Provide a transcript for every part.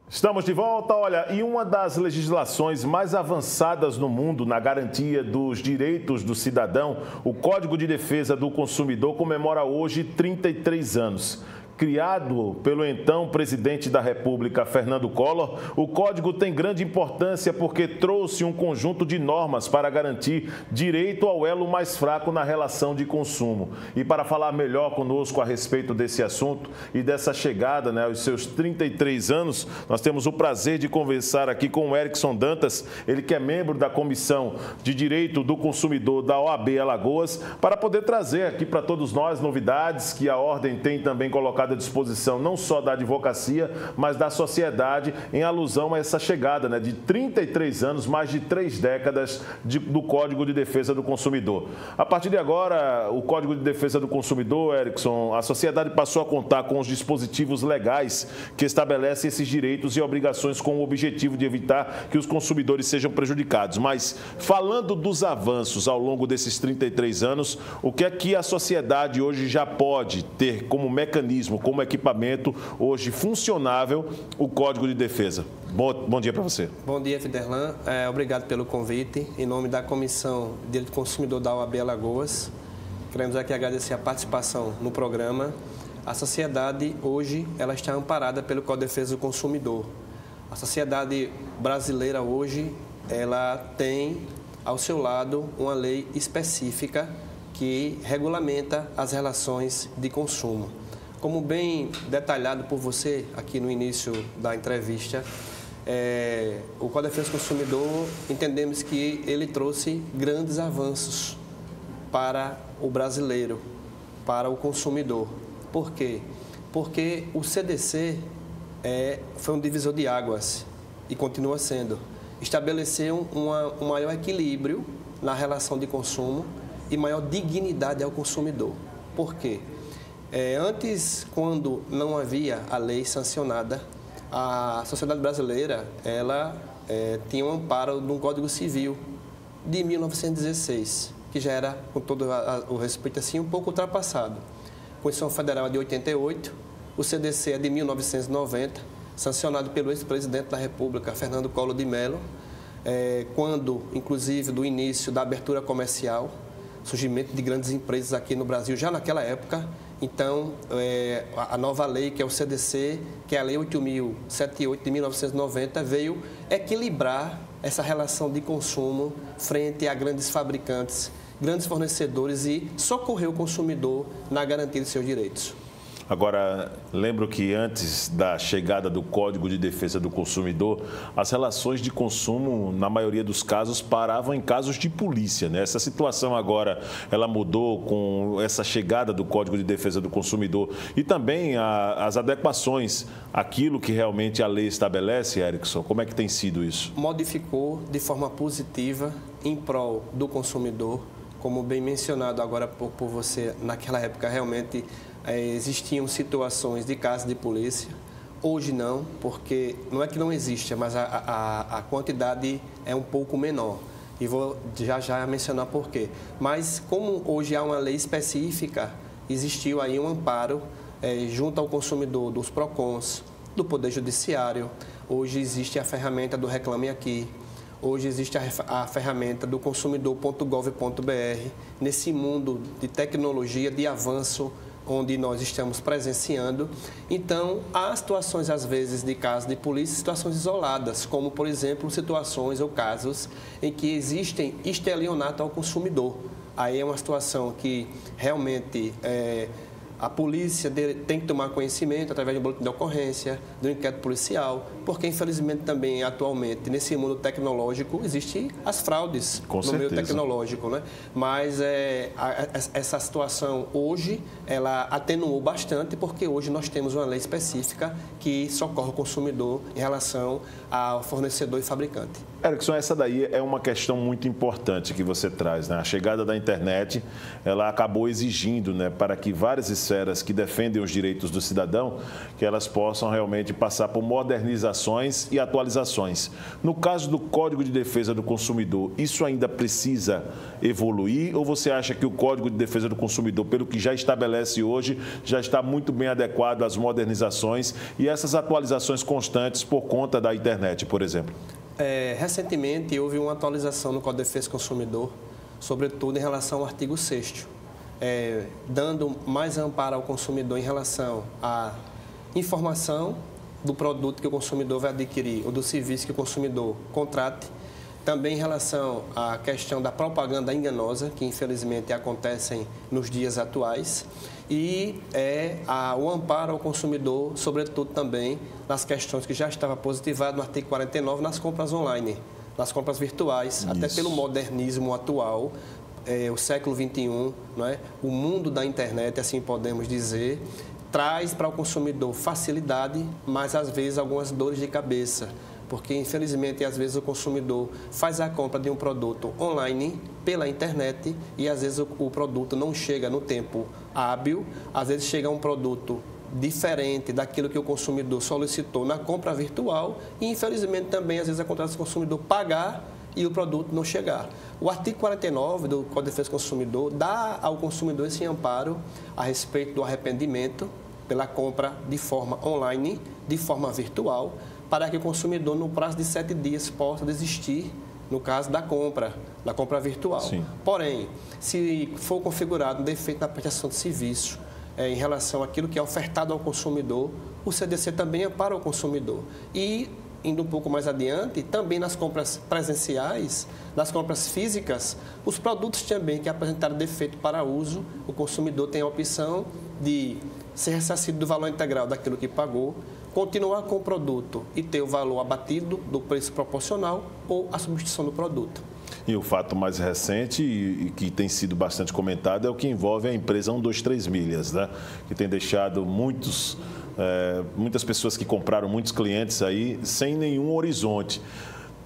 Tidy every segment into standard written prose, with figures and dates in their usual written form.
Estamos de volta. Olha, e uma das legislações mais avançadas no mundo na garantia dos direitos do cidadão, o Código de Defesa do Consumidor, comemora hoje 33 anos. Criado pelo então presidente da República, Fernando Collor, o Código tem grande importância porque trouxe um conjunto de normas para garantir direito ao elo mais fraco na relação de consumo. E para falar melhor conosco a respeito desse assunto e dessa chegada, aos seus 33 anos, nós temos o prazer de conversar aqui com o Erickson Dantas, ele que é membro da Comissão de Direito do Consumidor da OAB Alagoas, para poder trazer aqui para todos nós novidades que a Ordem tem também colocado à disposição não só da advocacia, mas da sociedade, em alusão a essa chegada de 33 anos, mais de 3 décadas do Código de Defesa do Consumidor. A partir de agora, o Código de Defesa do Consumidor, Erickson, a sociedade passou a contar com os dispositivos legais que estabelecem esses direitos e obrigações com o objetivo de evitar que os consumidores sejam prejudicados. Mas, falando dos avanços ao longo desses 33 anos, o que é que a sociedade hoje já pode ter como mecanismo, como equipamento hoje funcionável, o Código de Defesa? Bom dia para você. Bom dia, Fiderlan. Obrigado pelo convite. Em nome da Comissão de Direito do Consumidor da OAB Alagoas, queremos aqui agradecer a participação no programa. A sociedade hoje ela está amparada pelo Código de Defesa do Consumidor. A sociedade brasileira hoje ela tem ao seu lado uma lei específica que regulamenta as relações de consumo. Como bem detalhado por você aqui no início da entrevista, o Código de Defesa do Consumidor, entendemos que ele trouxe grandes avanços para o brasileiro, para o consumidor. Por quê? Porque o CDC foi um divisor de águas e continua sendo. Estabeleceu um maior equilíbrio na relação de consumo e maior dignidade ao consumidor. Por quê? Antes, quando não havia a lei sancionada, a sociedade brasileira ela tinha um amparo de um Código Civil de 1916, que já era, com todo o respeito, assim, um pouco ultrapassado. A Constituição Federal é de 88, o CDC é de 1990, sancionado pelo ex-presidente da República, Fernando Collor de Mello, quando, inclusive, do início da abertura comercial, surgimento de grandes empresas aqui no Brasil, já naquela época. Então, a nova lei, que é o CDC, que é a Lei 8.078 de 1990, veio equilibrar essa relação de consumo frente a grandes fabricantes, grandes fornecedores e socorrer o consumidor na garantia de seus direitos. Agora, lembro que antes da chegada do Código de Defesa do Consumidor, as relações de consumo, na maioria dos casos, paravam em casos de polícia, né? Essa situação agora, ela mudou com essa chegada do Código de Defesa do Consumidor e também as adequações àquilo que realmente a lei estabelece, Erickson. Como é que tem sido isso? Modificou de forma positiva em prol do consumidor, como bem mencionado agora por você, naquela época realmente existiam situações de casos de polícia. Hoje não, porque não é que não existe, mas a quantidade é um pouco menor. E vou já mencionar por quê. Mas como hoje há uma lei específica, existiu aí um amparo junto ao consumidor dos PROCONs, do Poder Judiciário. Hoje existe a ferramenta do Reclame Aqui. Hoje existe a ferramenta do consumidor.gov.br. Nesse mundo de tecnologia, de avanço, onde nós estamos presenciando. Então, há situações, às vezes, de casos de polícia, situações isoladas, como, por exemplo, situações ou casos em que existem estelionato ao consumidor. Aí é uma situação que realmente a polícia tem que tomar conhecimento através de um boletim de ocorrência, do inquérito policial, porque, infelizmente, também, atualmente, nesse mundo tecnológico, existem as fraudes no meio tecnológico, né? Mas essa situação, hoje, ela atenuou bastante, porque hoje nós temos uma lei específica que socorre o consumidor em relação ao fornecedor e fabricante. Erickson, essa daí é uma questão muito importante que você traz, né? A chegada da internet, ela acabou exigindo, né, para que várias esferas que defendem os direitos do cidadão, que elas possam realmente passar por modernização modernizações e atualizações. No caso do Código de Defesa do Consumidor, isso ainda precisa evoluir ou você acha que o Código de Defesa do Consumidor, pelo que já estabelece hoje, já está muito bem adequado às modernizações e essas atualizações constantes por conta da internet, por exemplo? Recentemente houve uma atualização no Código de Defesa do Consumidor, sobretudo em relação ao artigo 6º, dando mais amparo ao consumidor em relação à informação do produto que o consumidor vai adquirir ou do serviço que o consumidor contrate. Também em relação à questão da propaganda enganosa, que infelizmente acontecem nos dias atuais. E o amparo ao consumidor, sobretudo também nas questões que já estava positivado no artigo 49, nas compras online, nas compras virtuais, isso. Até pelo modernismo atual, o século XXI, não é? O mundo da internet, assim podemos dizer, traz para o consumidor facilidade, mas às vezes algumas dores de cabeça, porque infelizmente às vezes o consumidor faz a compra de um produto online pela internet e às vezes o produto não chega no tempo hábil, às vezes chega um produto diferente daquilo que o consumidor solicitou na compra virtual e infelizmente também às vezes acontece o consumidor pagar e o produto não chegar. O artigo 49 do Código de Defesa do Consumidor dá ao consumidor esse amparo a respeito do arrependimento pela compra de forma online, de forma virtual, para que o consumidor, no prazo de 7 dias, possa desistir, no caso da compra virtual. Sim. Porém, se for configurado um defeito na prestação de serviço em relação àquilo que é ofertado ao consumidor, o CDC também ampara o consumidor. E, indo um pouco mais adiante, também nas compras presenciais, nas compras físicas, os produtos também que apresentaram defeito para uso, o consumidor tem a opção de ser ressarcido do valor integral daquilo que pagou, continuar com o produto e ter o valor abatido do preço proporcional ou a substituição do produto. E o fato mais recente e que tem sido bastante comentado é o que envolve a empresa 123 Milhas, né? Que tem deixado muitas pessoas que compraram, muitos clientes aí sem nenhum horizonte.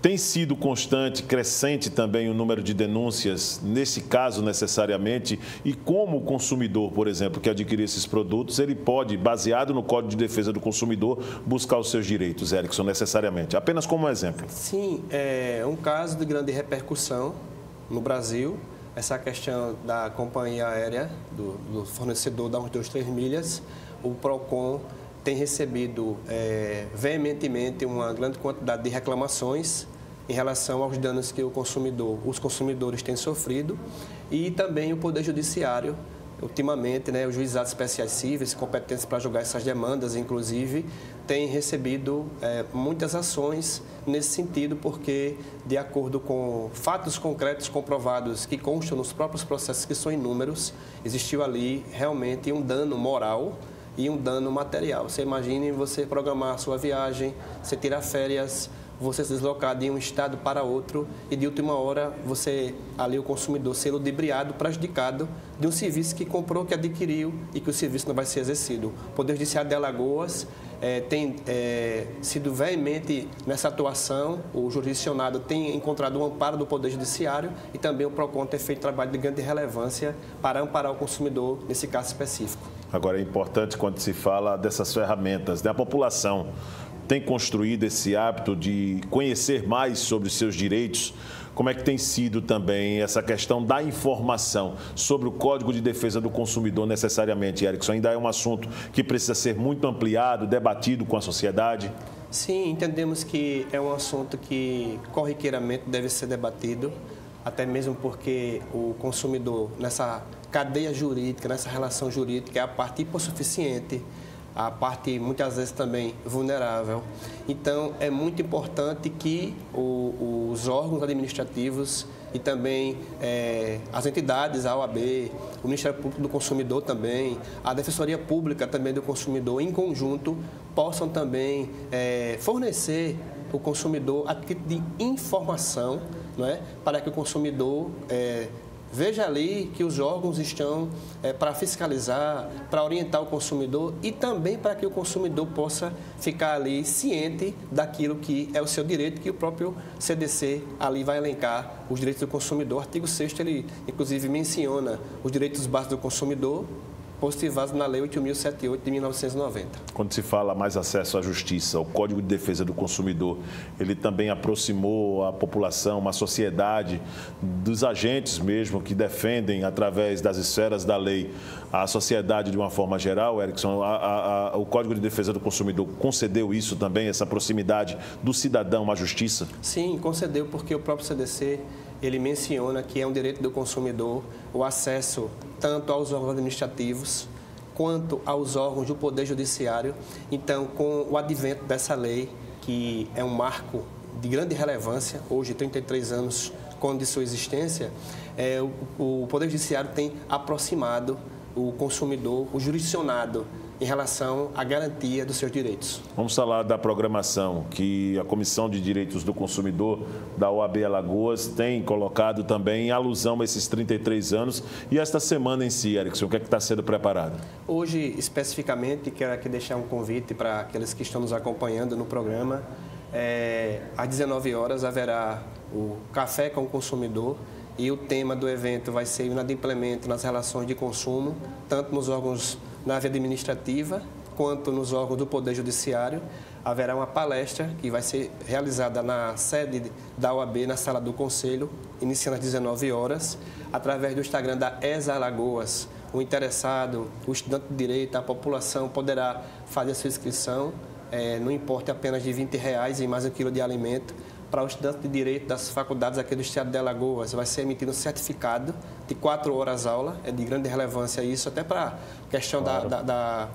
Tem sido constante, crescente também o número de denúncias, nesse caso necessariamente, e como o consumidor, por exemplo, que adquirir esses produtos, ele pode, baseado no Código de Defesa do Consumidor, buscar os seus direitos, Erickson, necessariamente. Apenas como um exemplo. Sim, é um caso de grande repercussão no Brasil, essa questão da companhia aérea, do fornecedor da 123 Milhas, o PROCON tem recebido veementemente uma grande quantidade de reclamações em relação aos danos que os consumidores têm sofrido e também o Poder Judiciário, ultimamente, né, os juizados especiais cíveis, competentes para julgar essas demandas, inclusive, têm recebido muitas ações nesse sentido, porque, de acordo com fatos concretos comprovados que constam nos próprios processos, que são inúmeros, existiu ali realmente um dano moral e um dano material. Você imagine você programar a sua viagem, você tirar férias, você se deslocar de um estado para outro e de última hora você, ali o consumidor, ser ludibriado, prejudicado de um serviço que comprou, que adquiriu e que o serviço não vai ser exercido. O Poder Judiciário de Alagoas tem sido veemente nessa atuação, o jurisdicionado tem encontrado um amparo do Poder Judiciário e também o PROCON tem feito trabalho de grande relevância para amparar o consumidor nesse caso específico. Agora, é importante quando se fala dessas ferramentas, né? A população tem construído esse hábito de conhecer mais sobre os seus direitos. Como é que tem sido também essa questão da informação sobre o Código de Defesa do Consumidor necessariamente, Erickson? Ainda é um assunto que precisa ser muito ampliado, debatido com a sociedade? Sim, entendemos que é um assunto que corriqueiramente deve ser debatido, até mesmo porque o consumidor, nessa cadeia jurídica, nessa relação jurídica, é a parte hipossuficiente, a parte muitas vezes também vulnerável. Então, é muito importante que os órgãos administrativos e também as entidades, a OAB, o Ministério Público do Consumidor também, a Defensoria Pública também do Consumidor, em conjunto, possam também fornecer o consumidor a título de informação, não é? Para que o consumidor veja ali que os órgãos estão para fiscalizar, para orientar o consumidor e também para que o consumidor possa ficar ali ciente daquilo que é o seu direito, que o próprio CDC ali vai elencar os direitos do consumidor. O artigo 6º, ele inclusive menciona os direitos básicos do consumidor, positivados na Lei 8.078 de 1990. Quando se fala mais acesso à justiça, o Código de Defesa do Consumidor, ele também aproximou a população, a sociedade, dos agentes mesmo que defendem, através das esferas da lei, a sociedade de uma forma geral, Erickson. O Código de Defesa do Consumidor concedeu isso também, essa proximidade do cidadão à justiça? Sim, concedeu, porque o próprio CDC, ele menciona que é um direito do consumidor o acesso tanto aos órgãos administrativos quanto aos órgãos do Poder Judiciário. Então, com o advento dessa lei, que é um marco de grande relevância, hoje 33 anos de sua existência, o Poder Judiciário tem aproximado o consumidor, o jurisdicionado, em relação à garantia dos seus direitos. Vamos falar da programação que a Comissão de Direitos do Consumidor da OAB Alagoas tem colocado também em alusão a esses 33 anos. E esta semana em si, Erickson, o que é que está sendo preparado? Hoje, especificamente, quero aqui deixar um convite para aqueles que estão nos acompanhando no programa. Às 19 horas haverá o Café com o Consumidor, e o tema do evento vai ser o inadimplemento nas relações de consumo, tanto nos órgãos na via administrativa, quanto nos órgãos do Poder Judiciário. Haverá uma palestra que vai ser realizada na sede da OAB, na Sala do Conselho, iniciando às 19 horas, através do Instagram da ESA Alagoas. O interessado, o estudante de direito, a população poderá fazer a sua inscrição, não importa apenas de R$20 e mais 1 quilo de alimento. Para o estudante de direito das faculdades aqui do estado de Alagoas, vai ser emitido um certificado de 4 horas aula. É de grande relevância isso, até para a questão claro. da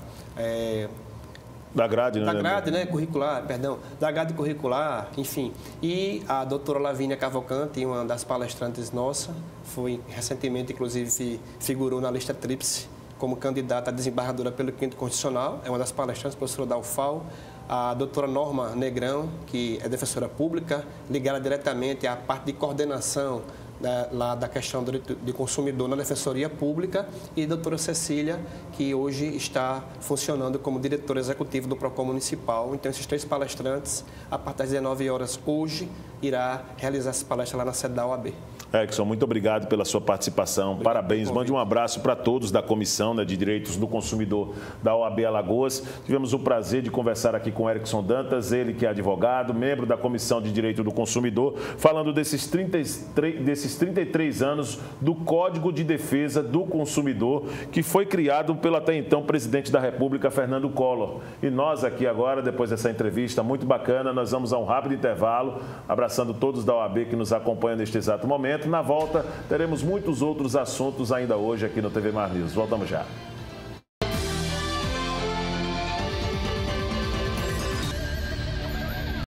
grade, né? Da grade, né? Curricular, perdão. Da grade curricular, enfim. E a doutora Lavínia Cavalcante, uma das palestrantes nossa, foi recentemente, inclusive, figurou na lista tríplice como candidata a desembargadora pelo Quinto Constitucional. É uma das palestrantes, professora da UFAL. A doutora Norma Negrão, que é defensora pública, ligada diretamente à parte de coordenação da questão do direito de consumidor na Defensoria Pública, e a doutora Cecília, que hoje está funcionando como diretora executiva do PROCON Municipal. Então, esses 3 palestrantes, a partir das 19 horas hoje, irá realizar essa palestra lá na sede da OAB. Erickson, muito obrigado pela sua participação. Obrigado. Parabéns. Mande um abraço para todos da Comissão de Direitos do Consumidor da OAB Alagoas. Tivemos o prazer de conversar aqui com Erickson Dantas, ele que é advogado, membro da Comissão de Direito do Consumidor, falando desses 33 anos do Código de Defesa do Consumidor, que foi criado pelo até então presidente da República, Fernando Collor. E nós aqui agora, depois dessa entrevista muito bacana, nós vamos a um rápido intervalo, abraçando todos da OAB que nos acompanham neste exato momento. Na volta, teremos muitos outros assuntos ainda hoje aqui no TV Mar News. Voltamos já.